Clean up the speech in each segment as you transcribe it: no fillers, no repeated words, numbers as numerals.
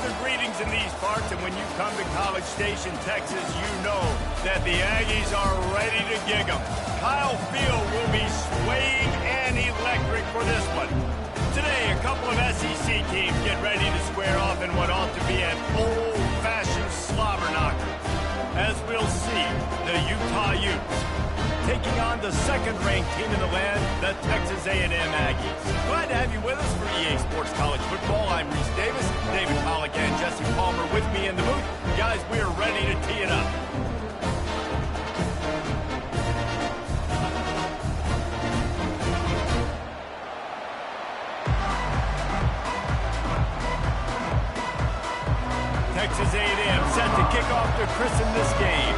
the greetings in these parts, and when you come to College Station, Texas, you know that the Aggies are ready to gig 'em. Kyle Field will be swaying and electric for this one. Today, a couple of SEC teams get ready to square off in what ought to be an old-fashioned slobber knocker. As we'll see, the Utah Utes taking on the second-ranked team in the land, the Texas A&M Aggies. Glad to have you with us for EA Sports College Football. I'm Reese Davis, David Pollack, and Jesse Palmer with me in the booth. Guys, we are ready to tee it up. Texas A&M set to kick off to christen this game.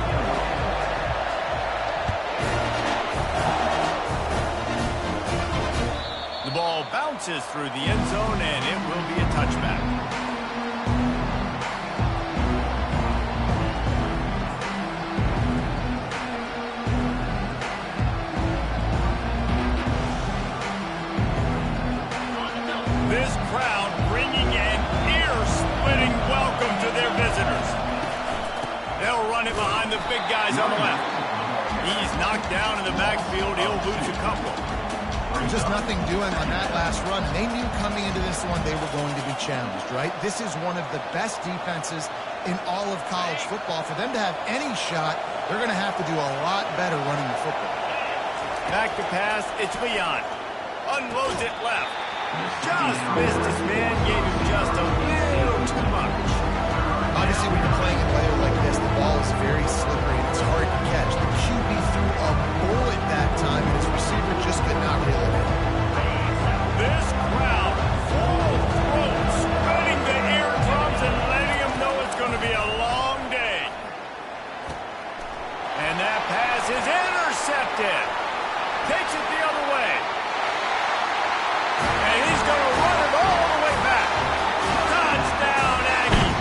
The ball bounces through the end zone, and it will be a touchback. This crowd bringing an ear-splitting welcome to their visitors. They'll run it behind the big guys on the left. He's knocked down in the backfield. He'll lose a couple. Just nothing doing on that last run. They knew coming into this one they were going to be challenged, right? This is one of the best defenses in all of college football. For them to have any shot, they're going to have to do a lot better running the football. Back to pass, it's Leon. Unloads it left. Just missed his man, gave him just a little too much. Obviously, when you're playing in weather like this, the ball is very slippery and it's hard to catch. The QB threw a bullet that time, and his receiver just could not reel it in. This crowd, full throat, spreading the eardrums and letting them know it's going to be a long day. And that pass is intercepted. Takes it the other way. And he's going to run it all the way back. Touchdown, Aggie.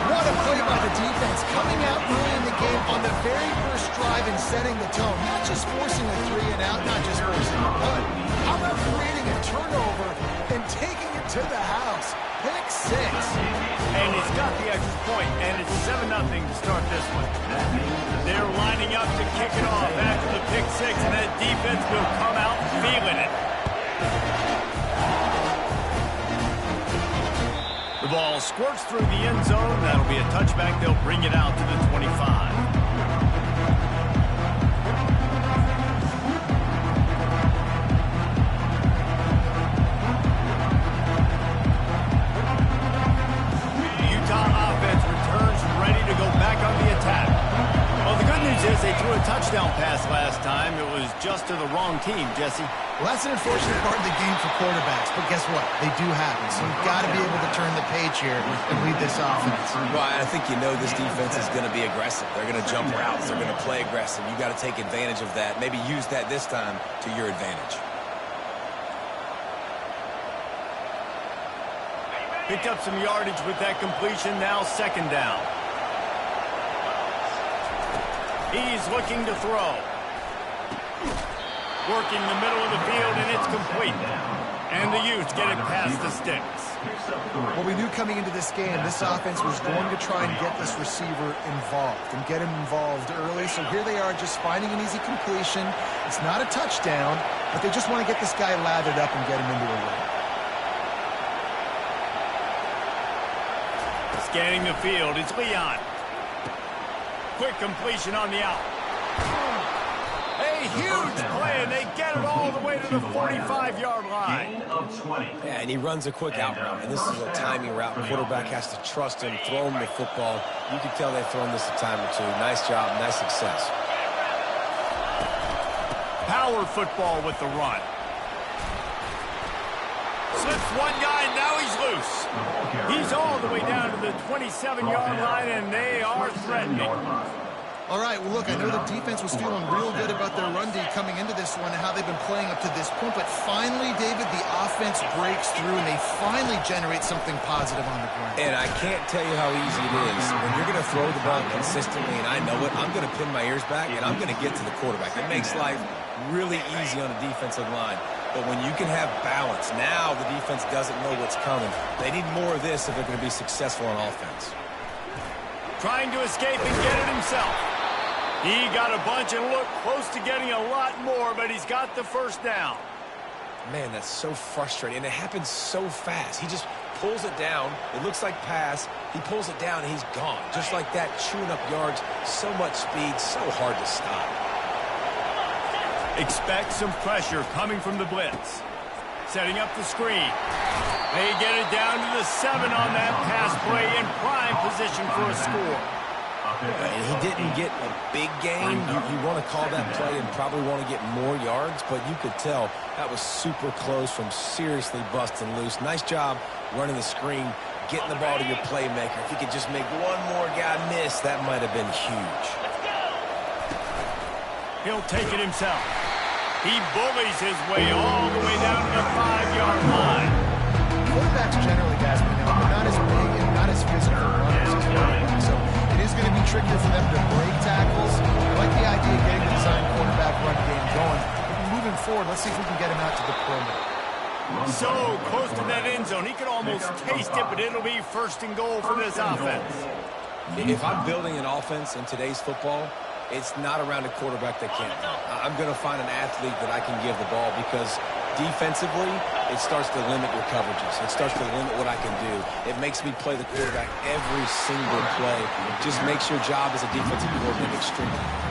What a play by the defense, coming out early in the game on the very first drive and setting the tone. Not just forcing a 3-and-out, not just forcing a punt. How about creating a turnover and taking it to the house? Pick 6. And he's got the extra point, and it's 7-0 to start this one. They're lining up to kick it off after the pick 6, and that defense will come out feeling it. The ball squirts through the end zone. That'll be a touchback. They'll bring it out to the 25. Utah offense returns ready to go back on the attack. Well, the good news is they threw a touchdown pass last time. It was just to the wrong team, Jesse. Well, that's an unfortunate part of the game for quarterbacks, but guess what? They do happen, so you've got to be able to turn the page here and lead this offense. Well, I think you know this defense is going to be aggressive. They're going to jump routes. They're going to play aggressive. You got to take advantage of that. Maybe use that this time to your advantage. Picked up some yardage with that completion. Now second down. He's looking to throw. Working the middle of the field, and it's complete. And the Utes get it past the sticks. Well, we knew coming into this game, this offense was going to try and get this receiver involved and get him involved early. So here they are just finding an easy completion. It's not a touchdown, but they just want to get this guy lathered up and get him into a run. Scanning the field, it's Leon. Quick completion on the out. A huge play, and they get it all the way to the 45-yard line. Yeah, and he runs a quick out route, and this is a timing route. Quarterback has to trust him, throw him the football. You can tell they've thrown this a time or two. Nice job, nice success. Power football with the run. Slips one guy, now he's loose. He's all the way down to the 27-yard line, and they are threatening. All right, well, look, I know the defense was feeling real good about their run D coming into this one and how they've been playing up to this point, but finally, David, the offense breaks through, and they finally generate something positive on the ground. And I can't tell you how easy it is. When you're going to throw the ball consistently, and I know it, I'm going to pin my ears back, and I'm going to get to the quarterback. It makes life really easy on the defensive line. But when you can have balance, now the defense doesn't know what's coming. They need more of this if they're going to be successful on offense. Trying to escape and get it himself. He got a bunch and looked close to getting a lot more, but he's got the first down. Man, that's so frustrating, and it happens so fast. He just pulls it down. It looks like pass. He pulls it down, and he's gone. Just like that, chewing up yards. So much speed, so hard to stop. Expect some pressure coming from the blitz. Setting up the screen. They get it down to the 7 on that pass play in prime position for a score. And he didn't get a big gain. You want to call that play and probably want to get more yards, but you could tell that was super close from seriously busting loose. Nice job running the screen, getting the ball to your playmaker. If he could just make one more guy miss, that might have been huge. He'll take it himself. He bullies his way all the way down to the 5-yard line. Quarterbacks generally, guys, we know, they're not as big and not as physical runners as quarterbacks. So it is going to be trickier for them to break tackles. I like the idea of getting the design quarterback run game going. But moving forward, let's see if we can get him out to the perimeter. So close to that end zone. He could almost taste it, but it'll be first and goal for this offense. If I'm building an offense in today's football, it's not around a quarterback that can't. I'm going to find an athlete that I can give the ball because defensively, it starts to limit your coverages. It starts to limit what I can do. It makes me play the quarterback every single play. It just makes your job as a defensive coordinator extremely hard.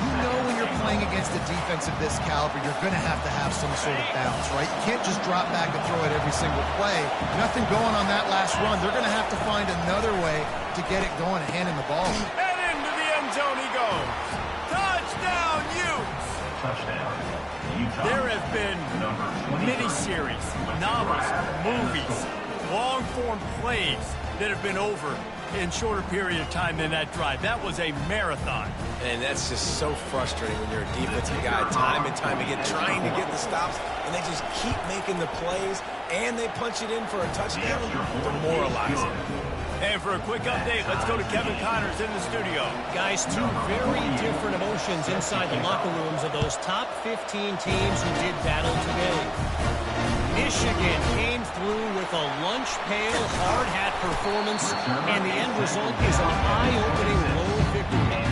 You know when you're playing against a defense of this caliber, you're going to have some sort of balance, right? You can't just drop back and throw it every single play. Nothing going on that last run. They're going to have to find another way to get it going and hand him the ball. And into the end zone he goes. Touchdown, Utes! There have been miniseries, novels, movies, long-form plays that have been over in shorter period of time than that drive. That was a marathon. And that's just so frustrating when you're a defensive guy, time and time again, trying to get the stops, and they just keep making the plays, and they punch it in for a touchdown. Demoralizing. And for a quick update, let's go to Kevin Connors in the studio. Guys, two very different emotions inside the locker rooms of those top 15 teams who did battle today. Michigan came through with a lunch pail, hard hat performance, and the end result is an eye-opening road victory.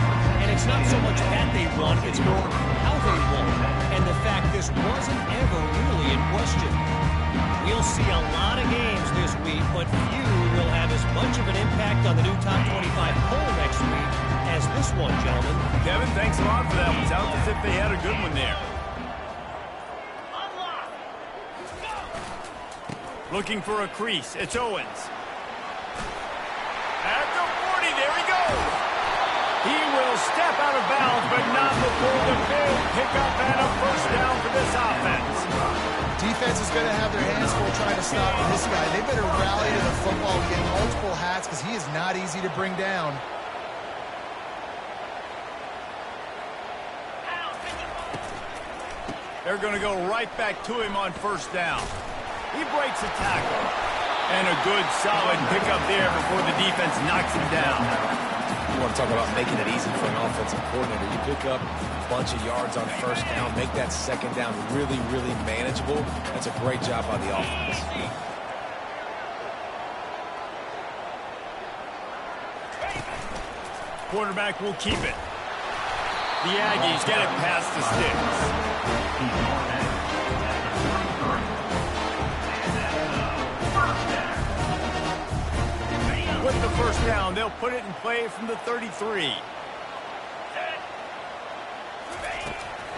And it's not so much that they won, it's more how they won, and the fact this wasn't ever really in question. We'll see a lot of games this week, but few will have as much of an impact on the new top 25 poll next week as this one, gentlemen. Kevin, thanks a lot for that. It sounds as if they had a good one there. Looking for a crease. It's Owens. At the 40, there he goes. He will step out of bounds, but not before the big pickup and a first down for this offense. Defense is going to have their hands full trying to stop this guy. They better rally to the football and get multiple hats because he is not easy to bring down. They're going to go right back to him on first down. He breaks a tackle. And a good, solid pickup there before the defense knocks him down. You want to talk about making it easy for an offensive coordinator. You pick up a bunch of yards on first down, make that second down really, really manageable. That's a great job by the offense. Quarterback will keep it. The Aggies get it past the sticks. With the first down, they'll put it in play from the 33.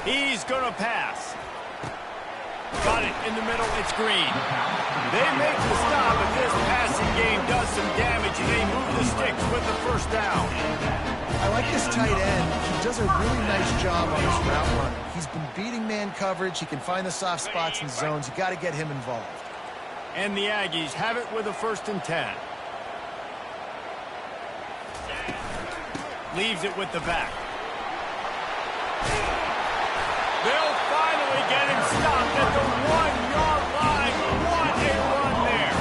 He's going to pass. Got it in the middle. It's Green. They make the stop, but this passing game does some damage, and they move the sticks with the first down. I like this tight end. He does a really nice job on his route running. He's been beating man coverage. He can find the soft spots and zones. You got to get him involved. And the Aggies have it with a 1st and 10. Leaves it with the back. They'll finally get him stopped at the 1-yard line. What a run there.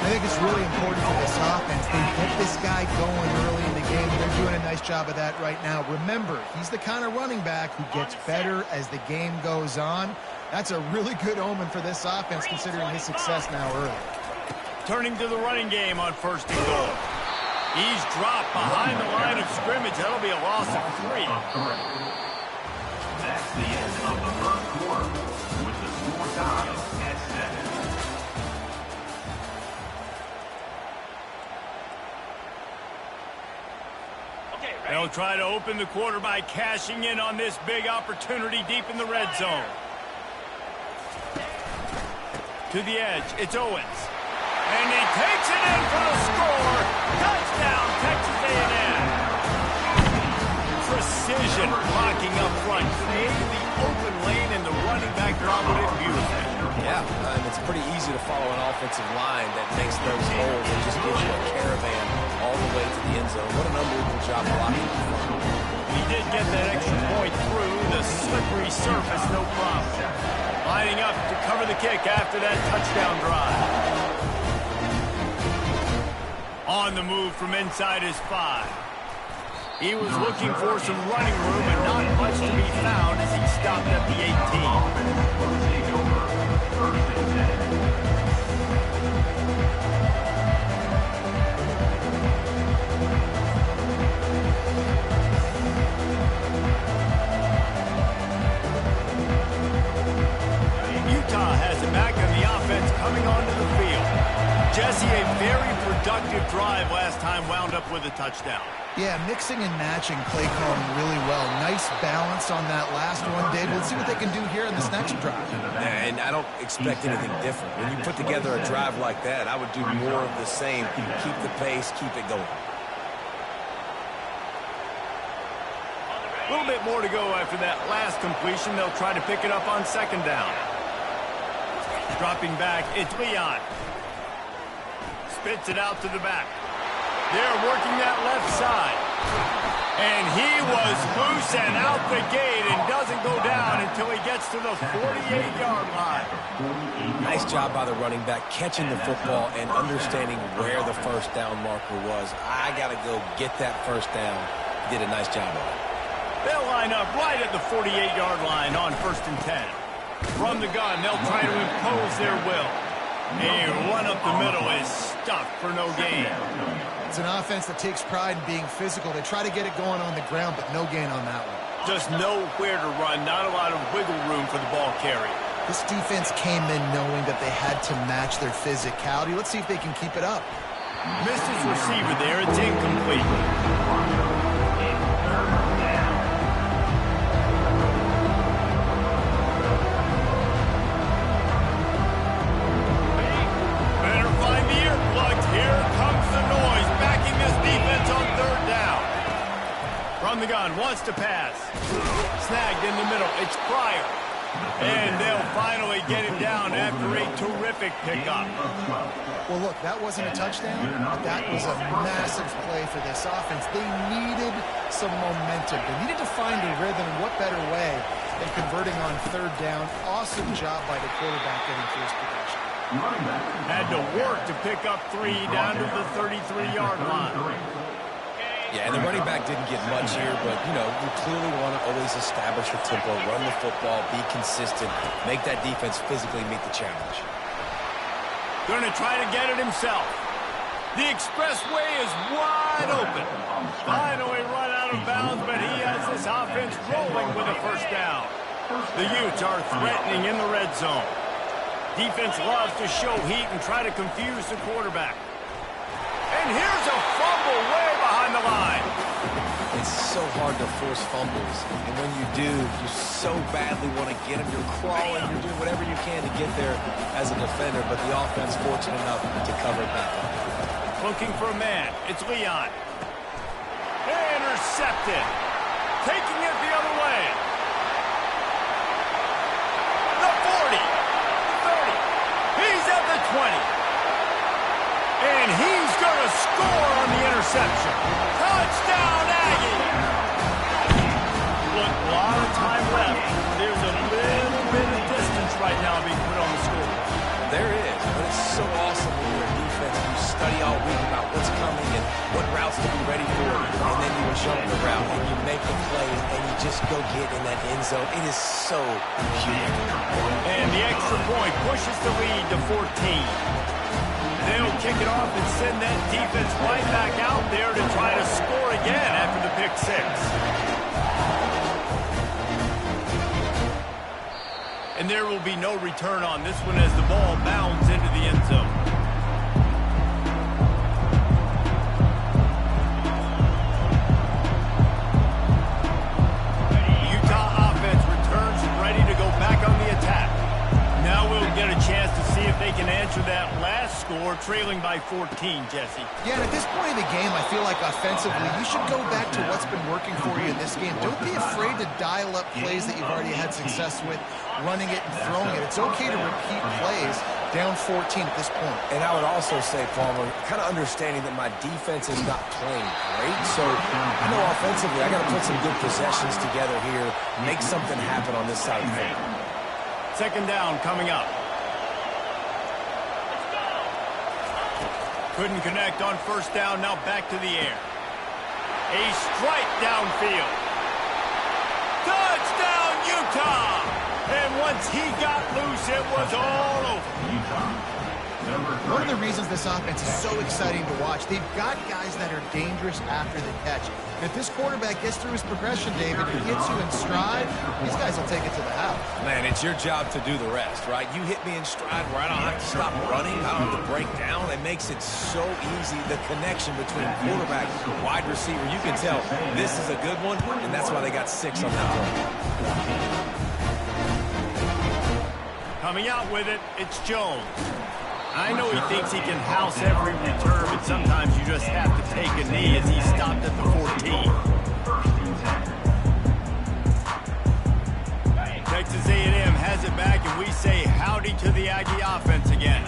I think it's really important for this offense. They get this guy going early in the game. They're doing a nice job of that right now. Remember, he's the kind of running back who gets better as the game goes on. That's a really good omen for this offense considering his success now early. Turning to the running game on 1st and goal. He's dropped behind the line of scrimmage. That'll be a loss of 3. That's the end of the first quarter with the score tied at 7. They'll try to open the quarter by cashing in on this big opportunity deep in the red zone. To the edge, it's Owens. And he takes it in for the score. Touchdown, Texas A&M. Precision blocking up front. Created the open lane, and the running back dropped it beautifully. Yeah, and it's pretty easy to follow an offensive line that makes those holes and just gives you a caravan all the way to the end zone. What an unbelievable job blocking. He did get that extra point through the slippery surface, no problem. Lining up to cover the kick after that touchdown drive. On the move from inside his 5. He was looking for some running room and not much to be found as he stopped at the 18. Utah has it back and the offense coming onto the field. Jesse, a very productive drive last time wound up with a touchdown. Yeah, mixing and matching play calling really well. Nice balance on that last one, Dave. Let's see what they can do here in this next drive. And I don't expect anything different. When you put together a drive like that, I would do more of the same. Keep the pace, keep it going. A little bit more to go after that last completion. They'll try to pick it up on 2nd down. Dropping back, it's Leon. Spits it out to the back. They're working that left side. And he was loose and out the gate and doesn't go down until he gets to the 48-yard line. Nice job by the running back, catching the football and understanding where the 1st down marker was. I got to go get that 1st down. Did a nice job of it. They'll line up right at the 48-yard line on 1st and 10. From the gun, they'll try to impose their will. A run up the middle is stuffed for no gain. It's an offense that takes pride in being physical. They try to get it going on the ground, but no gain on that one. Just nowhere to run, not a lot of wiggle room for the ball carry. This defense came in knowing that they had to match their physicality. Let's see if they can keep it up. Missed his receiver there. It's incomplete. From the gun, wants to pass. Snagged in the middle. It's Pryor. And they'll finally get him down after a terrific pickup. Well, look, that wasn't a touchdown, but that was a massive play for this offense. They needed some momentum. They needed to find a rhythm, and what better way than converting on 3rd down. Awesome job by the quarterback getting through his production. Had to work to pick up 3 down to the 33-yard line. Yeah, and the running back didn't get much here, but, you know, you clearly want to always establish the tempo, run the football, be consistent, make that defense physically meet the challenge. Going to try to get it himself. The expressway is wide open. Finally run out of bounds, but he has this offense rolling with a 1st down. The Utes are threatening in the red zone. Defense loves to show heat and try to confuse the quarterback. And here's a fumble way behind the line. It's so hard to force fumbles, and when you do, you so badly want to get them. You're crawling, you're doing whatever you can to get there as a defender, but the offense fortunate enough to cover it back up. Looking for a man. It's Leon. Intercepted. Taking it the other way. The 40. The 30. He's at the 20. And he's going to score on the interception. Touchdown, Aggie! Look, a lot of time left. There's a little bit of distance right now being put on the scoreboard. There is, but it's so awesome when your defense study all week about what's coming and what routes to be ready for, and then you jump the route and you make the play and you just go get in that end zone. It is so human. And the extra point pushes the lead to 14. They'll kick it off and send that defense right back out there to try to score again after the pick six. And there will be no return on this one as the ball bounds into the end zone. The Utah offense returns ready to go back on the attack. Now we'll get a chance to see if they can answer that last score, trailing by 14, Jesse. Yeah, and at this point in the game, I feel like offensively, you should go back to what's been working for you in this game. Don't be afraid to dial up plays that you've already had success with, running it and throwing it. It's okay to repeat plays down 14 at this point. And I would also say, Palmer, kind of understanding that my defense is not playing great, so I know offensively I got to put some good possessions together here, make something happen on this side of the field. Second down coming up. Couldn't connect on first down, now back to the air. A strike downfield. Touchdown, Utah! And once he got loose, it was all over. One of the reasons this offense is so exciting to watch, they've got guys that are dangerous after the catch. And if this quarterback gets through his progression, David, and gets you in stride, these guys will take it to the house. Man, it's your job to do the rest, right? You hit me in stride where I don't have to stop running, I don't have to break down. It makes it so easy, the connection between quarterback and wide receiver. You can tell this is a good one, and that's why they got 6 on that play. Coming out with it, it's Jones. I know he thinks he can house every return, but sometimes you just have to take a knee as he stopped at the 14. Texas A&M has it back, and we say howdy to the Aggie offense again.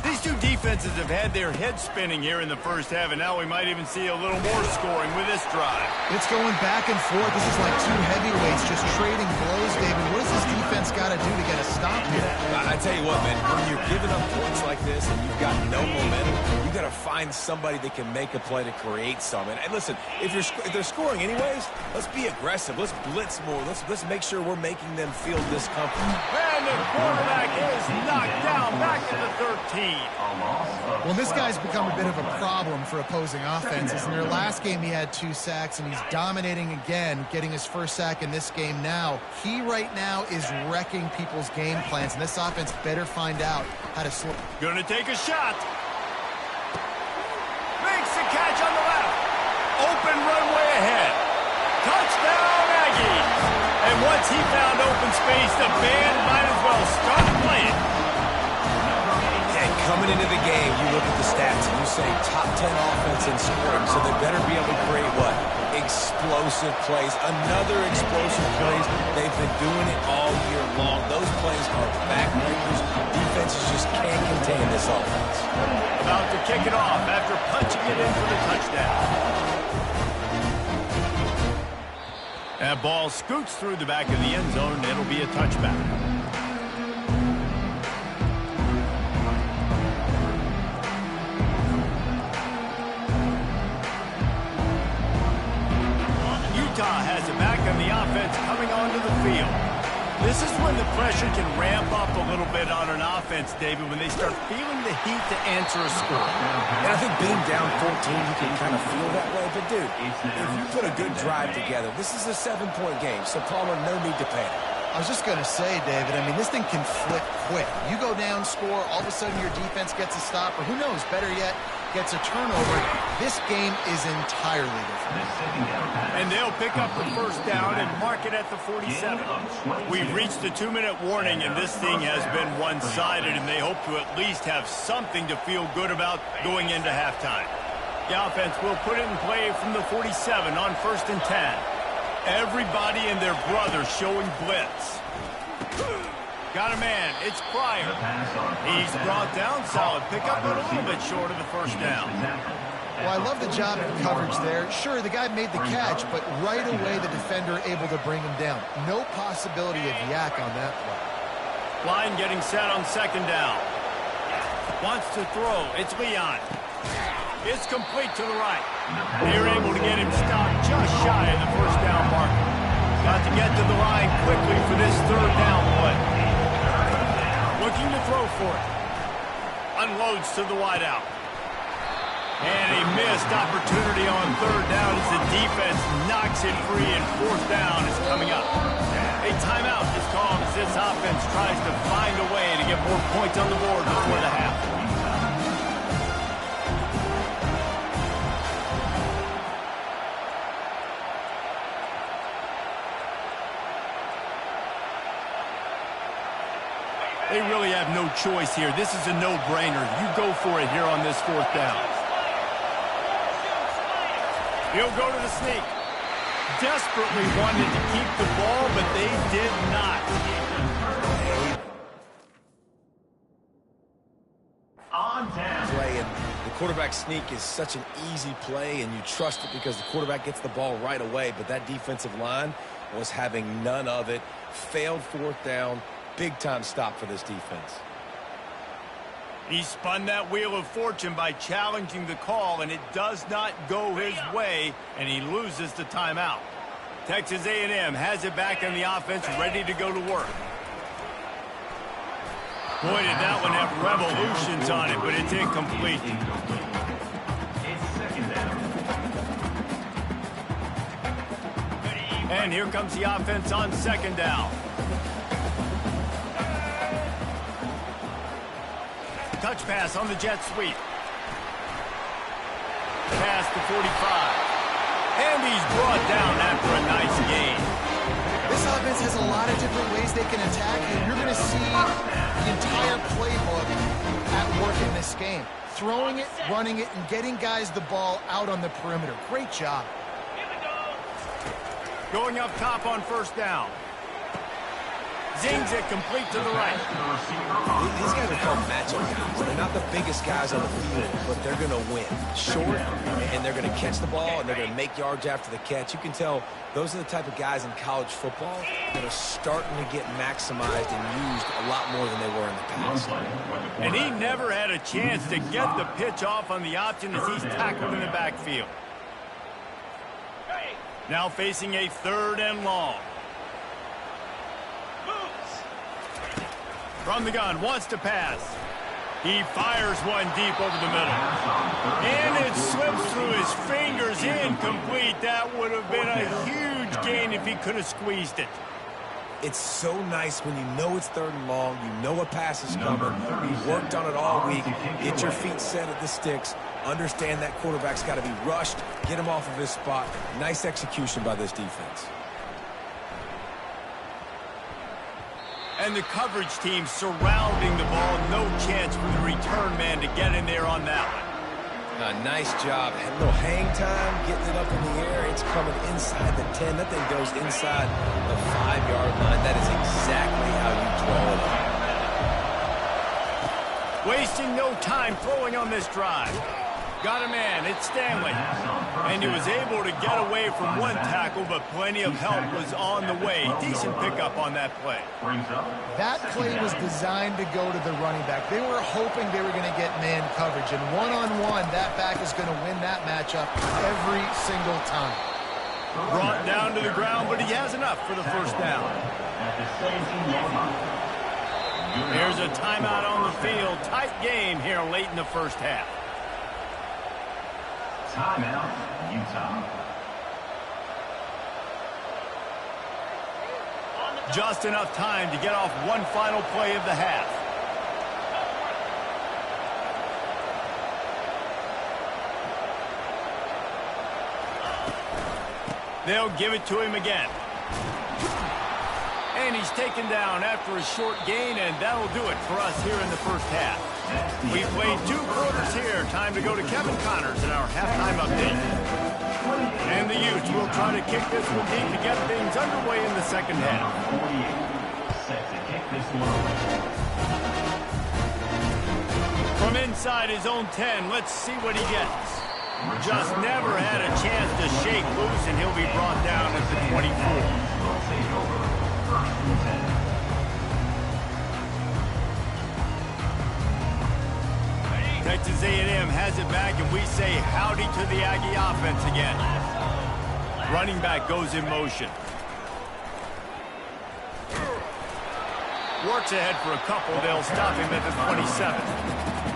These two defenses have had their heads spinning here in the first half, and now we might even see a little more scoring with this drive. It's going back and forth. This is like two heavyweights just trading blows, David. What does this defense got to do to get a stop here? I tell you what, man, when you're giving up points like this and you've got no momentum, you got to find somebody that can make a play to create some. And listen, if they're scoring anyways, let's be aggressive. Let's blitz more. Let's make sure we're making them feel discomfort. And the quarterback is knocked down back to the 13. Well, this guy's become a bit of a problem for opposing offenses. In their last game, he had 2 sacks, and he's dominating again, getting his first sack in this game now. He right now is wrecking people's game plans, and this offense better find out how to slow. Gonna take a shot. Makes the catch on the left. Open runway ahead. Touchdown, Aggies. And once he found open space, the band might as well start playing. Coming into the game, you look at the stats and you say top 10 offense in scoring, so they better be able to create what? Explosive plays. Another explosive plays. They've been doing it all year long. Those plays are backbreakers. Defenses just can't contain this offense. About to kick it off after punching it in for the touchdown. That ball scoots through the back of the end zone, and it'll be a touchback. Utah has it back on the offense coming onto the field. This is when the pressure can ramp up a little bit on an offense, David, when they start feeling the heat to answer a score. And I think being down 14, you can kind of feel that way. But, dude, if you put a good drive together, this is a 7-point game, so Palmer, no need to panic. I was just going to say, David, I mean, this thing can flip quick. You go down, score, all of a sudden your defense gets a stop, or who knows, better yet, gets a turnover. This game is entirely different. And they'll pick up the first down and mark it at the 47. We've reached the 2-minute warning, and this thing has been one-sided, and they hope to at least have something to feel good about going into halftime. The offense will put it in play from the 47 on 1st and 10. Everybody and their brother showing blitz. Got a man. It's Pryor. He's brought down. Solid pickup, but a little bit short of the first down. Well, I love the job of coverage there. Sure, the guy made the catch, but right away the defender able to bring him down. No possibility of yak on that play. Line getting set on 2nd down. Wants to throw. It's Leon. It's complete to the right. They're able to get him stopped just shy of the first down marker. Got to get to the line quickly for this third down play. Looking to throw for it. Unloads to the wideout. And a missed opportunity on third down as the defense knocks it free, and fourth down is coming up. A timeout is called as this offense tries to find a way to get more points on the board before the half. They really have no choice here. This is a no-brainer. You go for it here on this fourth down. He'll go to the sneak. Desperately wanted to keep the ball, but they did not. On down. Play, and the quarterback sneak is such an easy play, and you trust it because the quarterback gets the ball right away, but that defensive line was having none of it. Failed fourth down. Big-time stop for this defense. He spun that wheel of fortune by challenging the call, and it does not go his way, and he loses the timeout. Texas A&M has it back in the offense, ready to go to work. Boy, did that one have revolutions on it, but it's incomplete. It's second down. And here comes the offense on second down. Touch pass on the jet sweep. Pass to 45. And he's brought down after a nice gain. This offense has a lot of different ways they can attack, and you're going to see the entire playbook at work in this game. Throwing it, running it, and getting guys the ball out on the perimeter. Great job. Going up top on first down. Zings it complete to the right. These guys are called matchup guys. They're not the biggest guys on the field, but they're going to win. Short, and they're going to catch the ball, and they're going to make yards after the catch. You can tell those are the type of guys in college football that are starting to get maximized and used a lot more than they were in the past. And he never had a chance to get the pitch off on the option as he's tackled in the backfield. Now facing a third and long. From the gun, wants to pass. He fires one deep over the middle. And it slips through his fingers, incomplete. That would have been a huge gain if he could have squeezed it. It's so nice when you know it's third and long, you know a pass is coming, you worked on it all week, get your feet set at the sticks, understand that quarterback's got to be rushed, get him off of his spot. Nice execution by this defense. And the coverage team surrounding the ball. No chance for the return man to get in there on that one. Nice job. Had a little hang time, getting it up in the air. It's coming inside the 10. That thing goes inside the 5-yard line. That is exactly how you draw it up. Wasting no time throwing on this drive. Got a man. It's Stanley. And he was able to get away from one tackle, but plenty of help was on the way. Decent pickup on that play. That play was designed to go to the running back. They were hoping they were going to get man coverage, and one-on-one, that back is going to win that matchup every single time. Brought down to the ground, but he has enough for the first down. Here's a timeout on the field. Tight game here late in the first half. Timeout, Utah. Just enough time to get off one final play of the half. They'll give it to him again. And he's taken down after a short gain, and that'll do it for us here in the first half. We played 2 quarters here. Time to go to Kevin Connors in our halftime update. And the Utes will try to kick this one deep to get things underway in the second half. Set to kick this one. From inside his own 10, let's see what he gets. Just never had a chance to shake loose, and he'll be brought down at the 24. Will take over. First and 10. Texas A&M has it back, and we say howdy to the Aggie offense again. Running back goes in motion. Works ahead for a couple. They'll stop him at the 27.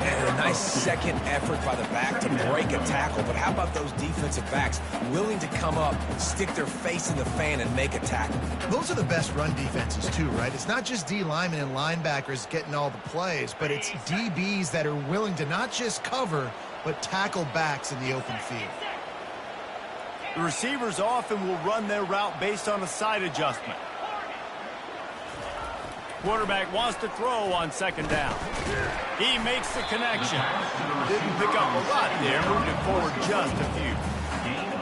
And a nice second effort by the back to break a tackle. But how about those defensive backs willing to come up, stick their face in the fan, and make a tackle? Those are the best run defenses, too, right? It's not just D linemen and linebackers getting all the plays, but it's DBs that are willing to not just cover, but tackle backs in the open field. The receivers often will run their route based on a side adjustment. Quarterback wants to throw on second down. He makes the connection. Didn't pick up a lot there, moved it forward just a few.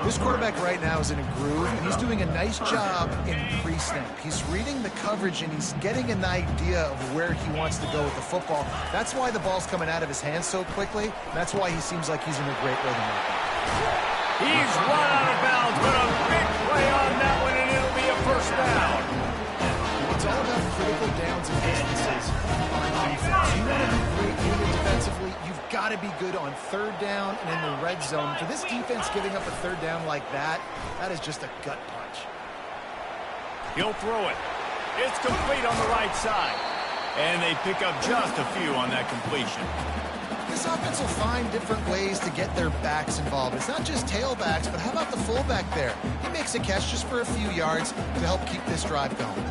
This quarterback right now is in a groove, and he's doing a nice job in pre-snap. He's reading the coverage, and he's getting an idea of where he wants to go with the football. That's why the ball's coming out of his hands so quickly. That's why he seems like he's in a great rhythm right now. He's run out of bounds, but a big play on that one, and it'll be a first down. It's all about critical downs and distances on defense. You want to be great unit defensively, you've got to be good on third down and in the red zone. For this defense giving up a third down like that, that is just a gut punch. He'll throw it. It's complete on the right side. And they pick up just a few on that completion. This offense will find different ways to get their backs involved. It's not just tailbacks, but how about the fullback there? He makes a catch just for a few yards to help keep this drive going.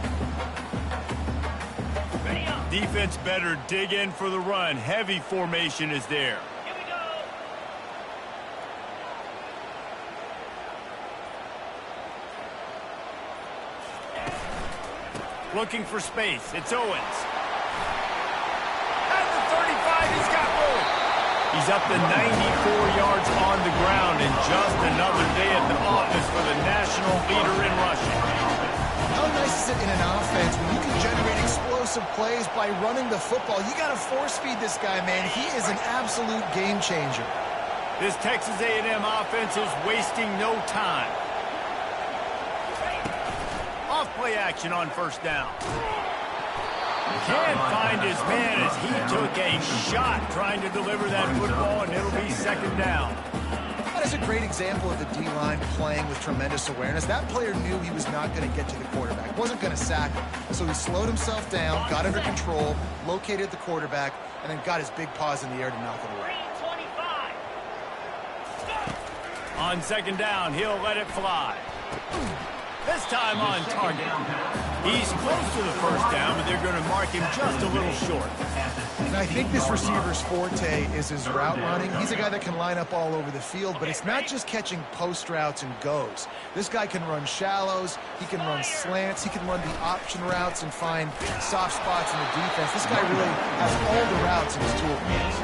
Defense better dig in for the run. Heavy formation is there. Here we go. Looking for space. It's Owens. At the 35, he's got room. He's up to 94 yards on the ground, and just another day at the office for the national leader in rushing. How nice is it in an offense when you can generate explosive plays by running the football? You got to force feed this guy, man. He is an absolute game changer. This Texas A&M offense is wasting no time. Off play action on first down. Can't find his man as he took a shot trying to deliver that football, and it'll be second down. That is a great example of the D-line playing with tremendous awareness. That player knew he was not going to get to the quarterback, wasn't going to sack him. So he slowed himself down, got under control, located the quarterback, and then got his big paws in the air to knock it away. 25. On second down, he'll let it fly. This time on target. He's close to the first down, but they're going to mark him just a little short. And I think this receiver's forte is his route running. He's a guy that can line up all over the field, but it's not just catching post routes and goes. This guy can run shallows, he can run slants, he can run the option routes and find soft spots in the defense. This guy really has all the routes in his toolbox.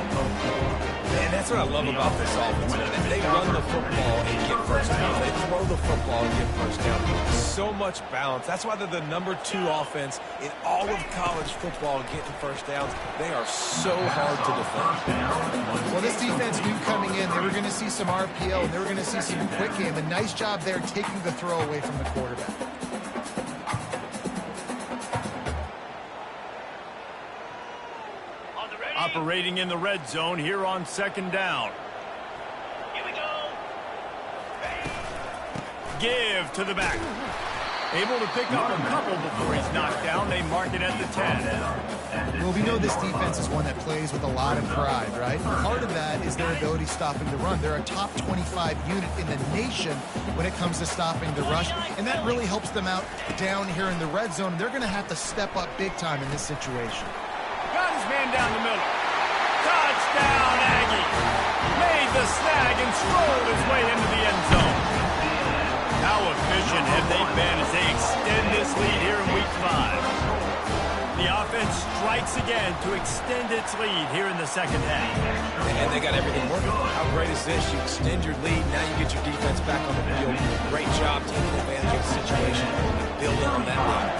Man, that's what I love about this offense. They run the football and get first down. They throw the football and get first down. So much balance. That's why they're the #2 offense in all of college football getting first downs. They are so hard to defend. Well, this defense knew coming in, they were going to see some RPO, and they were going to see some quick game. A nice job there taking the throw away from the quarterback. Operating in the red zone here on second down. Here we go. Give to the back. Able to pick up a couple before he's knocked down. They mark it at the 10. Well, we know this defense is one that plays with a lot of pride, right? Part of that is their ability stopping the run. They're a top 25 unit in the nation when it comes to stopping the rush, and that really helps them out down here in the red zone. They're going to have to step up big time in this situation. Got his man down the middle. Touchdown, Aggie. Made the snag and strolled his way into the end zone. How efficient have they been as they extend this lead here in Week 5? The offense strikes again to extend its lead here in the second half. And they got everything working. How great is this? You extend your lead, now you get your defense back on the field. Great job taking advantage of the situation and building on that lead.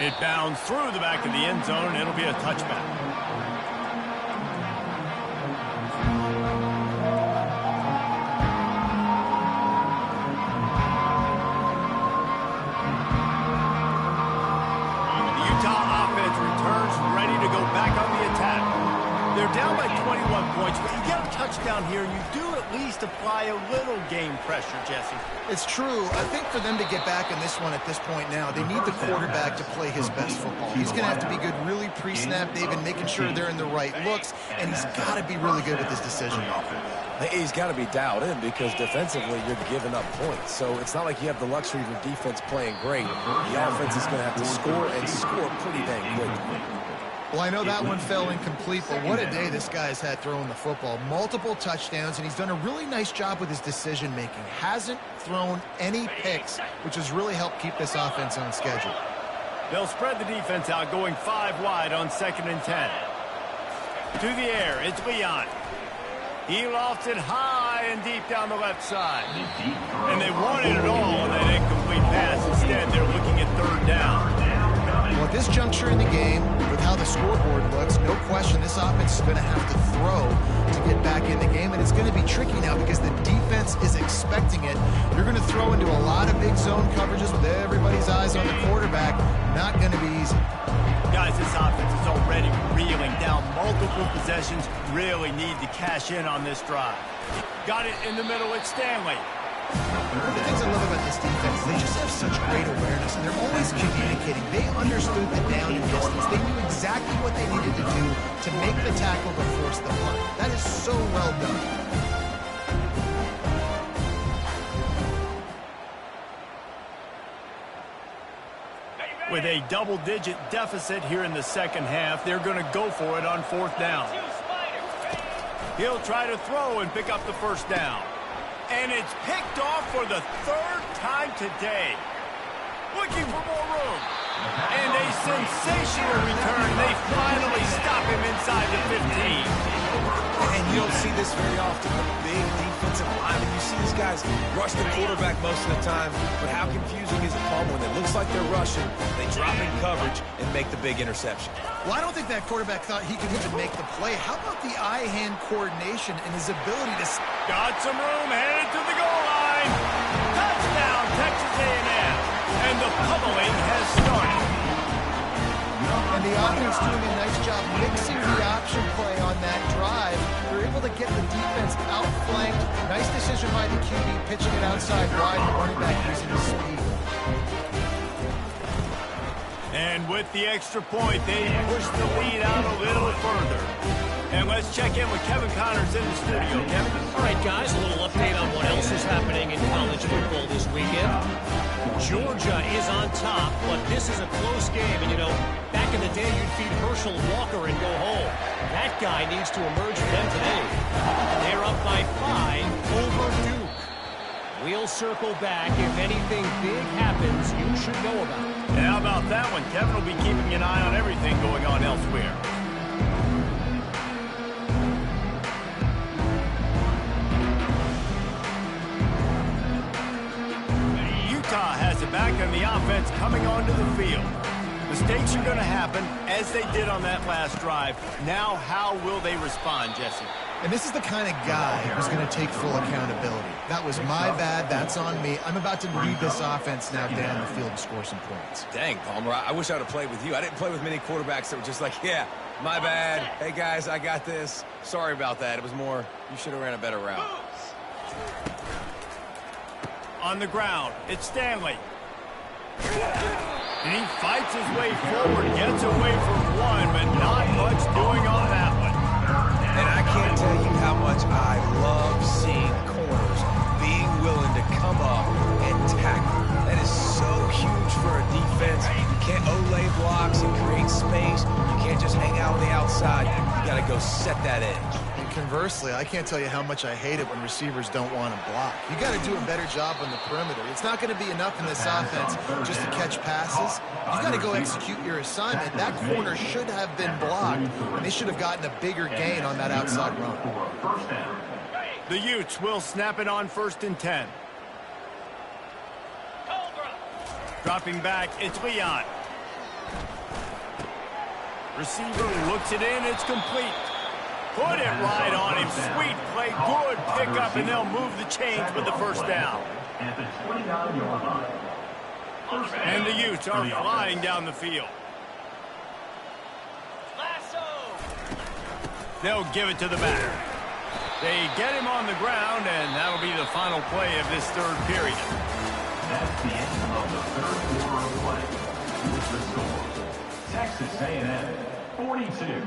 It bounds through the back of the end zone, and it'll be a touchback. They're down by 21 points, but you get a touchdown here, and you do at least apply a little game pressure, Jesse. It's true. I think for them to get back in this one at this point now, they need the quarterback to play his best football. He's going to have to be good really pre-snap, David, making sure they're in the right looks, and he's got to be really good with his decision making. He's got to be dialed in because defensively you're giving up points. So it's not like you have the luxury of your defense playing great. The offense is going to have to score and score pretty dang quickly. Well, I know that one fell incomplete, but what a day this guy's had throwing the football. Multiple touchdowns, and he's done a really nice job with his decision-making. Hasn't thrown any picks, which has really helped keep this offense on schedule. They'll spread the defense out, going 5 wide on 2nd and 10. To the air, it's Leon. He lofts it high and deep down the left side. And they wanted it all on that incomplete pass. Instead, they're looking at 3rd down. Well, at this juncture in the game, with how the scoreboard looks, no question this offense is going to have to throw to get back in the game, and it's going to be tricky now because the defense is expecting it. You're going to throw into a lot of big zone coverages with everybody's eyes on the quarterback. Not going to be easy. Guys, this offense is already reeling down multiple possessions. Really need to cash in on this drive. Got it in the middle at Stanley. One of the things I love about this defense, they just have such great awareness, and they're always communicating. They understood the down and distance. They knew exactly what they needed to do to make the tackle to force the punt. That is so well done. With a double-digit deficit here in the 2nd half, they're going to go for it on 4th down. He'll try to throw and pick up the 1st down. And it's picked off for the 3rd time today. Looking for more room. And a sensational return. They finally stop him inside the 15. And you don't see this very often. The big defensive linemen. You see these guys rush the quarterback most of the time. But how confusing is it, Paul, when it looks like they're rushing, they drop in coverage and make the big interception? Well, I don't think that quarterback thought he could even make the play. How about the eye-hand coordination and his ability to... Got some room, headed to the goal line. Touchdown, Texas A&M. And the pummeling has started. And the offense doing a nice job mixing the option play on that drive. They're able to get the defense outflanked. Nice decision by the QB, pitching it outside wide, and running back using his speed. And with the extra point, they push the lead out a little further. And let's check in with Kevin Connors in the studio. Kevin? All right, guys, a little update on what else is happening in college football this weekend. Georgia is on top, but this is a close game. And, you know, back in the day, you'd feed Herschel Walker and go home. That guy needs to emerge for them today. They're up by 5 over Duke. We'll circle back. If anything big happens, you should know about it. And how about that one? Kevin will be keeping an eye on everything going on elsewhere. Utah has it back on the offense coming onto the field. Mistakes are going to happen, as they did on that last drive. Now, how will they respond, Jesse? And this is the kind of guy who's going to take full accountability. That was my bad. That's on me. I'm about to lead this offense now down the field and score some points. Dang, Palmer, I wish I would have played with you. I didn't play with many quarterbacks that were just like, yeah, my bad. Hey, guys, I got this. Sorry about that. It was more, you should have ran a better route. On the ground, it's Stanley. And he fights his way forward, gets away from one, but not much doing on that one. And I can't tell you how much I love seeing corners being willing to come up and tackle. That is so huge for a defense. You can't olay blocks and create space. You can't just hang out on the outside. You got to go set that edge. And conversely, I can't tell you how much I hate it when receivers don't want to block. You got to do a better job on the perimeter. It's not going to be enough in this offense just to catch passes. You got to go execute your assignment. That corner should have been blocked, and they should have gotten a bigger gain on that outside run. The Utes will snap it on 1st and 10. Dropping back, it's Leon. Receiver looks it in, it's complete. Put it right on him. Sweet play, good pickup, and they'll move the chains with the 1st down. And the Utes are flying down the field. They'll give it to the back. They get him on the ground, and that'll be the final play of this third period. That's the end of the third quarter of play. With the score, Texas A&M 42,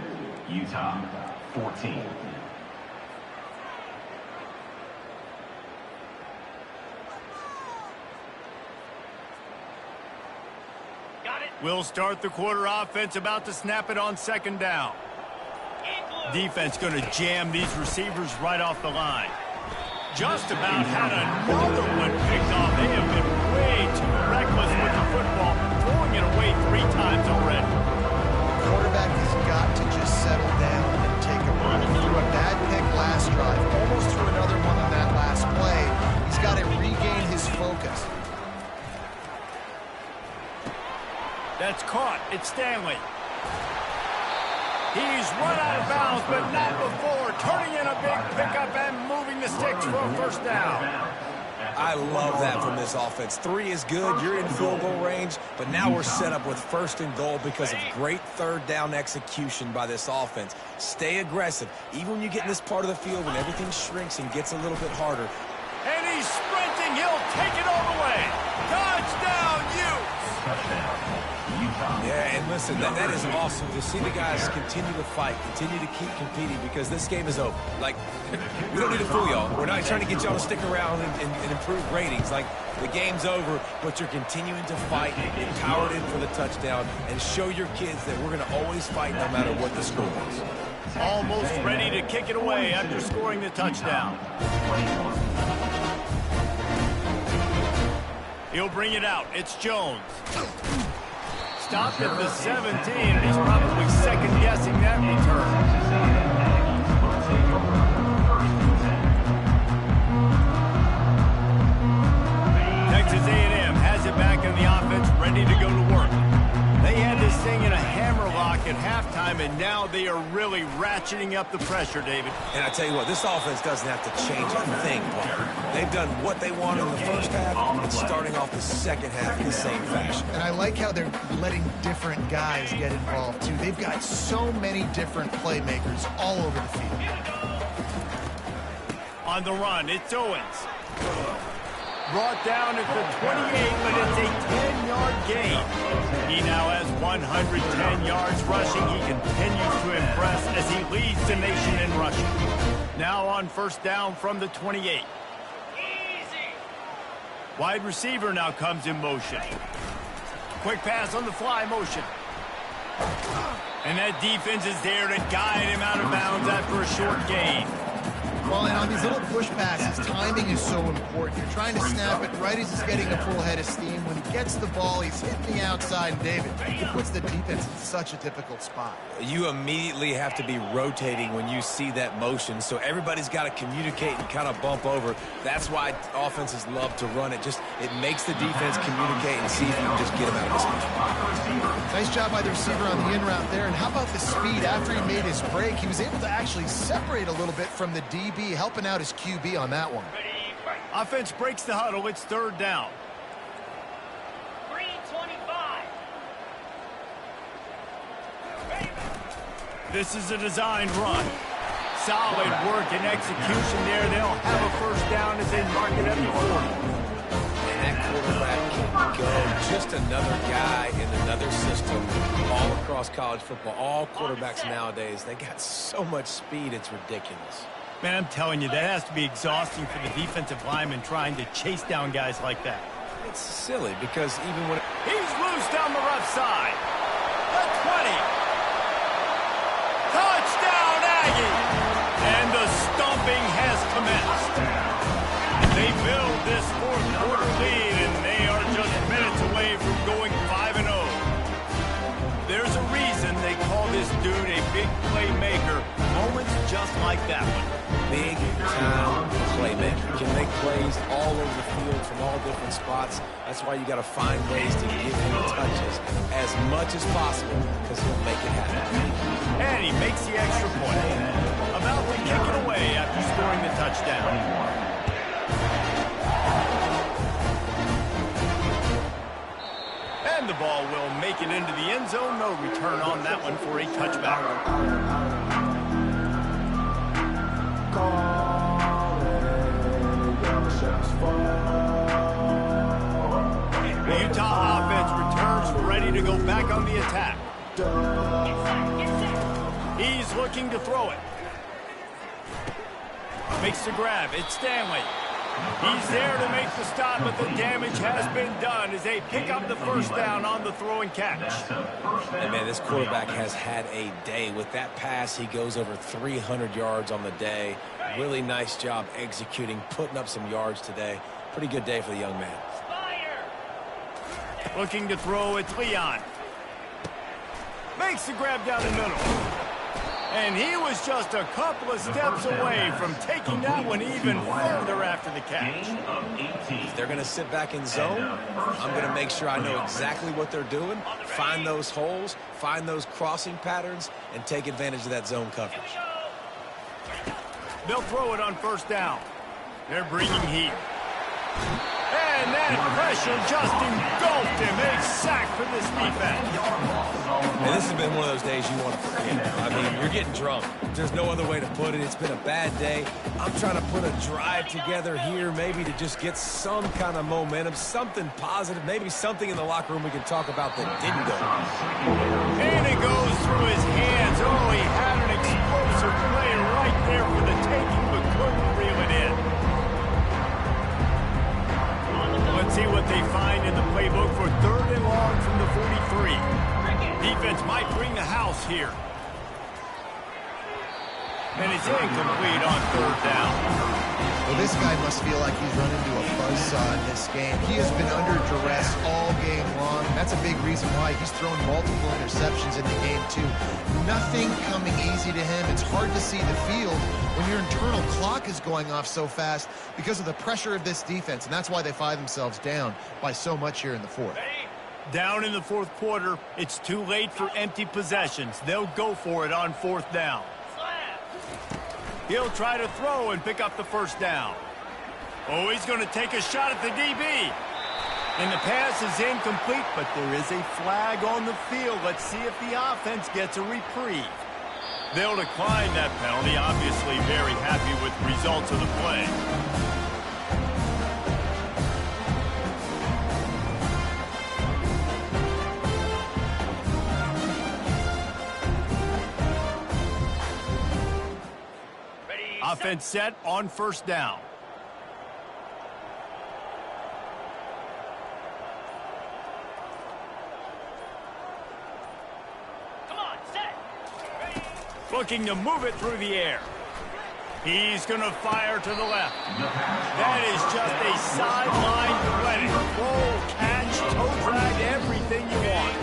Utah 14. Got it. We'll start the quarter offense, about to snap it on second down. Defense going to jam these receivers right off the line. Just about had another one picked off. They have been way too reckless with the football, throwing it away 3 times already. The quarterback has got to just settle down and take a run. He threw a bad pick last drive, almost threw another one on that last play. He's got to regain his focus. That's caught. It's Stanley. He's run out of bounds, but not before. Turning in a big pickup and moving the sticks for a first down. I love that from this offense. 3 is good. You're in field goal range, but now we're set up with first and goal because of great third down execution by this offense. Stay aggressive. Even when you get in this part of the field when everything shrinks and gets a little bit harder. And he's sprinting. He'll take it all the way. Touchdown, Utes! Touchdown, Utah. Yeah, and listen, that is awesome to see the guys continue to fight, continue to keep competing because this game is over. Like, we don't need to fool y'all. We're not trying to get y'all to stick around and improve ratings. Like, the game's over, but you're continuing to fight, get powered in for the touchdown, and show your kids that we're going to always fight no matter what the score is. Almost ready to kick it away after scoring the touchdown. He'll bring it out. It's Jones. Stopped at the 17, and he's probably second-guessing that return. Texas A&M has it back in the offense, ready to go to work. They had this thing in a hammerlock at halftime, and now they are really ratcheting up the pressure, David. And I tell you what, this offense doesn't have to change a thing, Paul. They've done what they want in the first half and starting off the second half in the same fashion. And I like how they're letting different guys get involved, too. They've got so many different playmakers all over the field. On the run, it's Owens. Brought down at the 28, but it's a 10-yard gain. He now has 110 yards rushing. He continues to impress as he leads the nation in rushing. Now on first down from the 28. Easy. Wide receiver now comes in motion. Quick pass on the fly motion. And that defense is there to guide him out of bounds after a short gain. Well, and on these little push passes, timing is so important. You're trying to snap it right as he's getting a full head of steam. When he gets the ball, he's hitting the outside, and David, it puts the defense in such a difficult spot. You immediately have to be rotating when you see that motion, so everybody's got to communicate and kind of bump over. That's why offenses love to run it. It makes the defense communicate and see if you can just get him out of his spot. Nice job by the receiver on the in route there. And how about the speed? After he made his break, he was able to actually separate a little bit from the DB, helping out his QB on that one. Ready, fight. Offense breaks the huddle. It's third down. 3:25. Ready. This is a designed run. Solid work and execution there. They'll have a first down as they mark it at the 40. And that quarterback can go. Just another guy in another system all across college football. All quarterbacks nowadays, they got so much speed, it's ridiculous. Man, I'm telling you, that has to be exhausting for the defensive lineman trying to chase down guys like that. It's silly because even when... He's loose down the left side. The 20. Touchdown, Aggie! And the stomping has commenced. They build this fourth quarter lead, and they are just minutes away from going 5-0. There's a reason they call this dude a big playmaker. Moments just like that one. Big time playmaker. Can make plays all over the field from all different spots. That's why you got to find ways to give him touches as much as possible because he'll make it happen. And he makes the extra point. About to kick it away after scoring the touchdown. And the ball will make it into the end zone. No return on that one for a touchback. The Utah offense returns ready to go back on the attack. He's looking to throw it. Makes the grab. It's Stanley. He's there to make the stop, but the damage has been done as they pick up the first down on the throw and catch. And man, this quarterback has had a day. With that pass, he goes over 300 yards on the day. Really nice job executing, putting up some yards today. Pretty good day for the young man. Looking to throw, it's Leon. Makes the grab down the middle. And he was just a couple of steps away from taking that one even further after the catch. If they're going to sit back in zone, I'm going to make sure I know exactly what they're doing, find those holes, find those crossing patterns, and take advantage of that zone coverage. They'll throw it on first down. They're bringing heat. And that pressure just engulfed him. A sack for this defense. And this has been one of those days you want to forget. I mean, you're getting drunk. There's no other way to put it. It's been a bad day. I'm trying to put a drive together here, maybe to just get some kind of momentum, something positive, maybe something in the locker room we can talk about that didn't go. And it goes through his hands. Oh, he had an explosive play right there for the taking, but couldn't reel it in. Let's see what they find in the playbook for 3rd and long from the 43. Defense might bring the house here. And it's incomplete on 3rd down. Well, this guy must feel like he's run into a buzzsaw in this game. He has been under duress all game long. That's a big reason why he's thrown multiple interceptions in the game, too. Nothing coming easy to him. It's hard to see the field when your internal clock is going off so fast because of the pressure of this defense, and that's why they find themselves down by so much here in the 4th. Down in the 4th quarter, it's too late for empty possessions. They'll go for it on 4th down. He'll try to throw and pick up the first down. Oh, he's going to take a shot at the DB. And the pass is incomplete, but there is a flag on the field. Let's see if the offense gets a reprieve. They'll decline that penalty, obviously very happy with the results of the play. Offense set on first down. Come on, set. Ready. Looking to move it through the air. He's going to fire to the left. That is just a sideline credit. Roll, catch, toe drag, everything you want.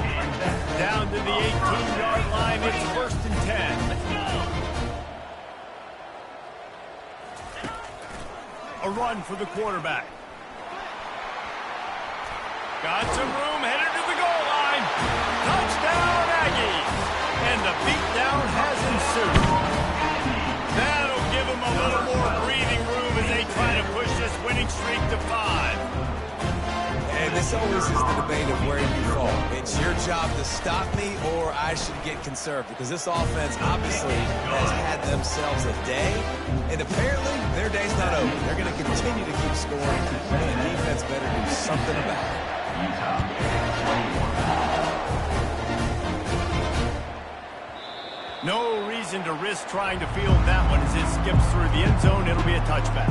Down to the 18-yard line. It's 1st and 10. A run for the quarterback. Got some room, headed to the goal line. Touchdown, Aggies. And the beatdown has ensued. That'll give them a little more breathing room as they try to push this winning streak to 5. And this always is the debate of where you fall. It's your job to stop me or I should get conserved, because this offense obviously has had themselves a day, and apparently their day's not over. They're going to continue to keep scoring, and the defense better do something about it. No reason to risk trying to field that one as it skips through the end zone. It'll be a touchback.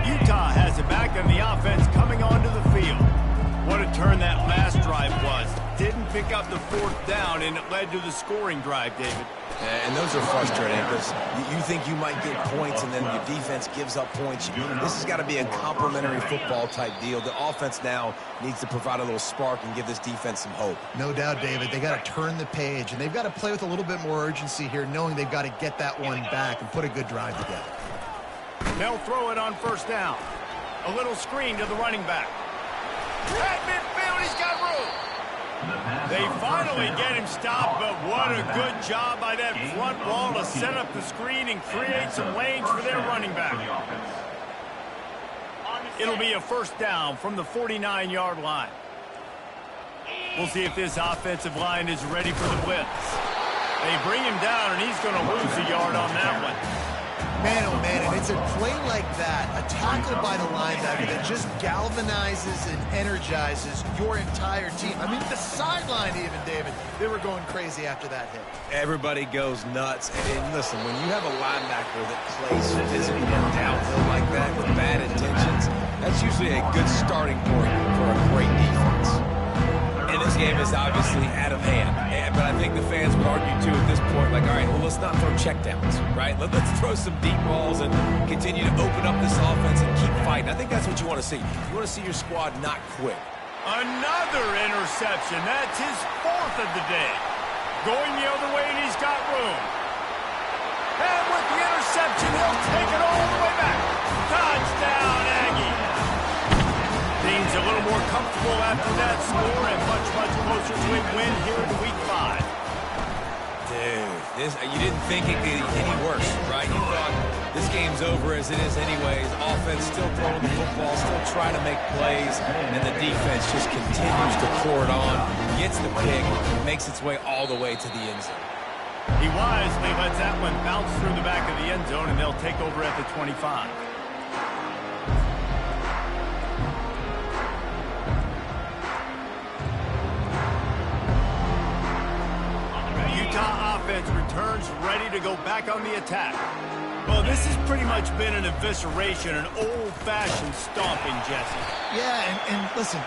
Utah has it back, and the offense coming onto the field. What a turn that last drive was. Didn't pick up the 4th down, and it led to the scoring drive, David. And those are frustrating because you think you might get points and then your defense gives up points. This has got to be a complementary football type deal. The offense now needs to provide a little spark and give this defense some hope. No doubt, David. They got to turn the page, and they've got to play with a little bit more urgency here, knowing they've got to get that one back and put a good drive together. They'll throw it on first down. A little screen to the running back. At midfield, he's got room. They finally get him stopped, but what a good job by that front wall to set up the screen and create some lanes for their running back. It'll be a first down from the 49-yard line. We'll see if this offensive line is ready for the blitz. They bring him down, and he's going to lose a yard on that one. Man, oh man, and it's a play like that, a tackle by the linebacker that just galvanizes and energizes your entire team. I mean, the sideline even, David, they were going crazy after that hit. Everybody goes nuts. And listen, when you have a linebacker that plays physically downhill like that with bad intentions, that's usually a good starting point for a great defense. And this game is obviously out of hand. But I think the fans would argue, too, at this point, like, all right, well, let's not throw checkdowns, right? Let's throw some deep balls and continue to open up this offense and keep fighting. I think that's what you want to see. You want to see your squad not quit. Another interception. That's his 4th of the day. Going the other way, and he's got room. And with the interception, he'll take it all the way back. Touchdown, Aggie. Things a little more comfortable after that score and much, much closer to a win here in Week 5. Dude, you didn't think it could get any worse, right? You thought this game's over as it is anyways. Offense still throwing the football, still trying to make plays, and the defense just continues to pour it on, gets the pick, makes its way all the way to the end zone. He wisely lets that one bounce through the back of the end zone, and they'll take over at the 25. Utah offense returns ready to go back on the attack. Well, this has pretty much been an evisceration, an old-fashioned stomping, Jesse. Yeah, and listen,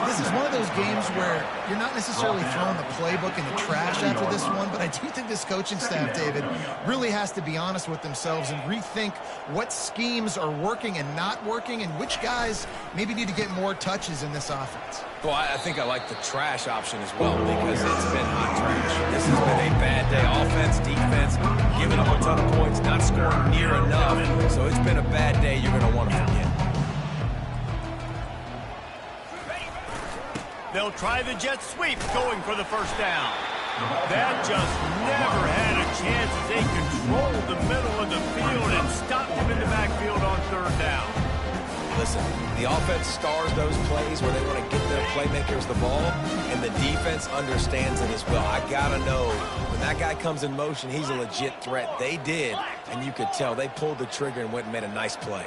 this is one of those games where you're not necessarily throwing the playbook in the trash after this one, but I do think this coaching staff, David, really has to be honest with themselves and rethink what schemes are working and not working and which guys maybe need to get more touches in this offense. Well, I think I like the trash option as well because it's been hot trash. This has been a bad day. Offense, defense, giving up a ton of points, not scoring near enough. So it's been a bad day you're going to want to forget. They'll try the jet sweep going for the first down. That just never had a chance as they controlled the middle of the field and stopped him in the backfield on 3rd down. Listen, the offense stars those plays where they want to get their playmakers the ball, and the defense understands it as well. I got to know, when that guy comes in motion, he's a legit threat. They did, and you could tell they pulled the trigger and went and made a nice play.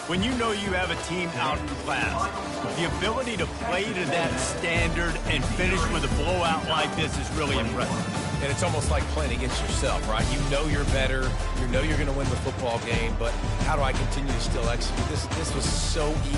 When you know you have a team outclassed, the ability to play to that standard and finish with a blowout like this is really impressive. And it's almost like playing against yourself, right? You know you're better. You know you're going to win the football game, but how do I continue to still execute? This was so easy.